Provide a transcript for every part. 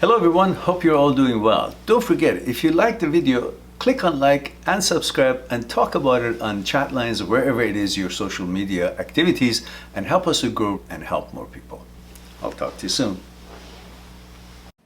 Hello everyone, hope you're all doing well. Don't forget, if you like the video, click on like and subscribe and talk about it on chat lines, wherever it is your social media activities, and help us to grow and help more people. I'll talk to you soon.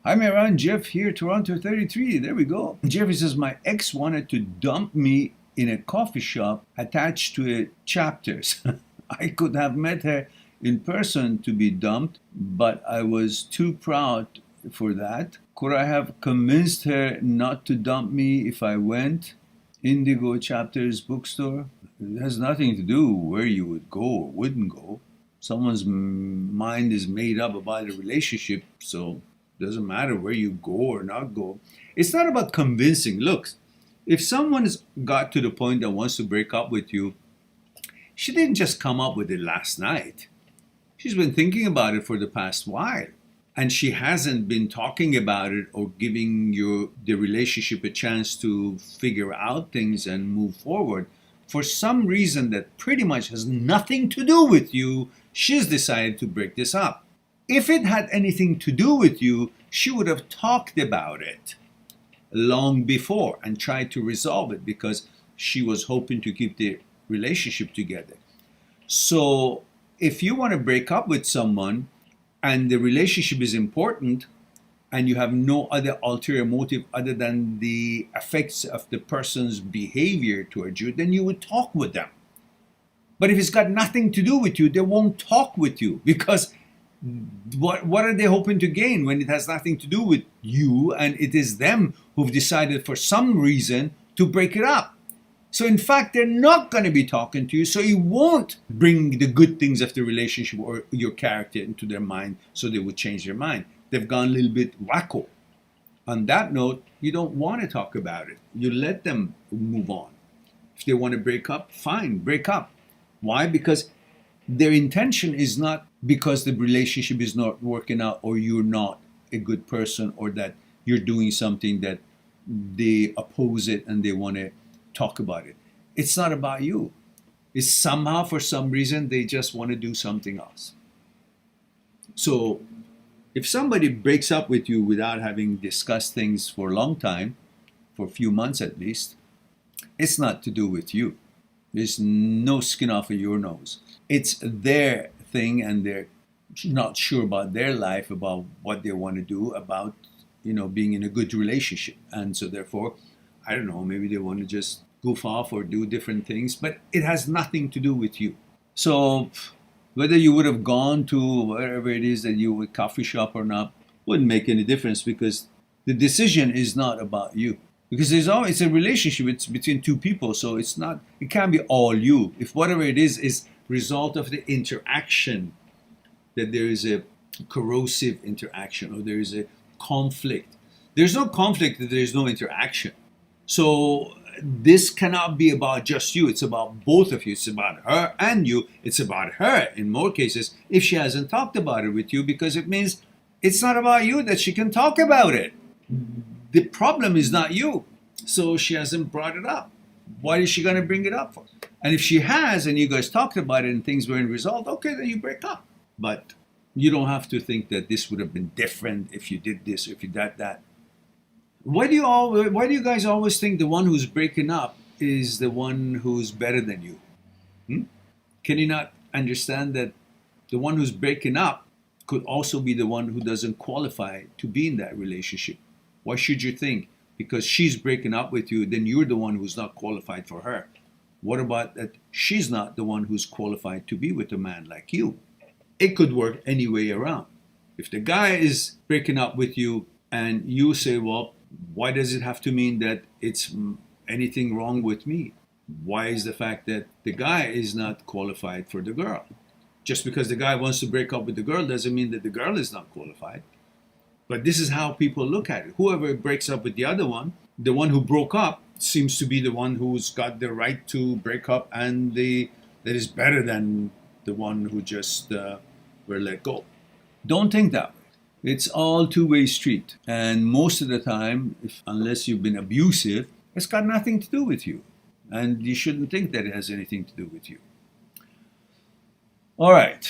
Hi Mehran, Jeff here, Toronto 33. There we go. Jeff says, my ex wanted to dump me in a coffee shop attached to a chapters. I could have met her in person to be dumped, but I was too proud for that. Could I have convinced her not to dump me if I went? Indigo Chapters bookstore. It has nothing to do where you would go or wouldn't go. Someone's mind is made up about a relationship, so it doesn't matter where you go or not go. It's not about convincing. Look, if someone's got to the point that wants to break up with you, she didn't just come up with it last night. She's been thinking about it for the past while. And she hasn't been talking about it or giving the relationship a chance to figure out things and move forward. For some reason that pretty much has nothing to do with you, she's decided to break this up. If it had anything to do with you, she would have talked about it long before and tried to resolve it because she was hoping to keep the relationship together. So if you want to break up with someone, and the relationship is important, and you have no other ulterior motive other than the effects of the person's behavior towards you, then you would talk with them. But if it's got nothing to do with you, they won't talk with you, because what are they hoping to gain when it has nothing to do with you, and it is them who've decided for some reason to break it up? So in fact, they're not going to be talking to you, so you won't bring the good things of the relationship or your character into their mind so they would change their mind. They've gone a little bit wacko. On that note, you don't want to talk about it. You let them move on. If they want to break up, fine, break up. Why? Because their intention is not because the relationship is not working out or you're not a good person or that you're doing something that they oppose it and they want to talk about it. It's not about you. It's somehow, for some reason, they just want to do something else. So if somebody breaks up with you without having discussed things for a long time, for a few months at least, it's not to do with you. There's no skin off of your nose. It's their thing, and they're not sure about their life, about what they want to do, about being in a good relationship. And so therefore, I don't know, maybe they want to just goof off or do different things, but it has nothing to do with you. So whether you would have gone to wherever it is that you would coffee shop or not wouldn't make any difference, because the decision is not about you. Because it's a relationship, it's between two people, so it can't be all you. If whatever it is result of the interaction, that there is a corrosive interaction or there is a conflict. There's no conflict if there is no interaction. So this cannot be about just you. It's about both of you. It's about her and you. It's about her in more cases if she hasn't talked about it with you, because it means it's not about you that she can talk about it. The problem is not you. So she hasn't brought it up. What is she going to bring it up for? And if she has and you guys talked about it and things were resolved, okay, then you break up. But you don't have to think that this would have been different if you did this or if you did that. Why do you guys always think the one who's breaking up is the one who's better than you? Can you not understand that the one who's breaking up could also be the one who doesn't qualify to be in that relationship? Why should you think because she's breaking up with you, then you're the one who's not qualified for her? What about that she's not the one who's qualified to be with a man like you? It could work any way around. If the guy is breaking up with you and you say, well, why does it have to mean that it's anything wrong with me? Why is the fact that the guy is not qualified for the girl? Just because the guy wants to break up with the girl doesn't mean that the girl is not qualified. But this is how people look at it. Whoever breaks up with the other one, the one who broke up seems to be the one who's got the right to break up and that is better than the one who just were let go. Don't think that way. It's all two-way street. And most of the time, unless you've been abusive, it's got nothing to do with you. And you shouldn't think that it has anything to do with you. All right.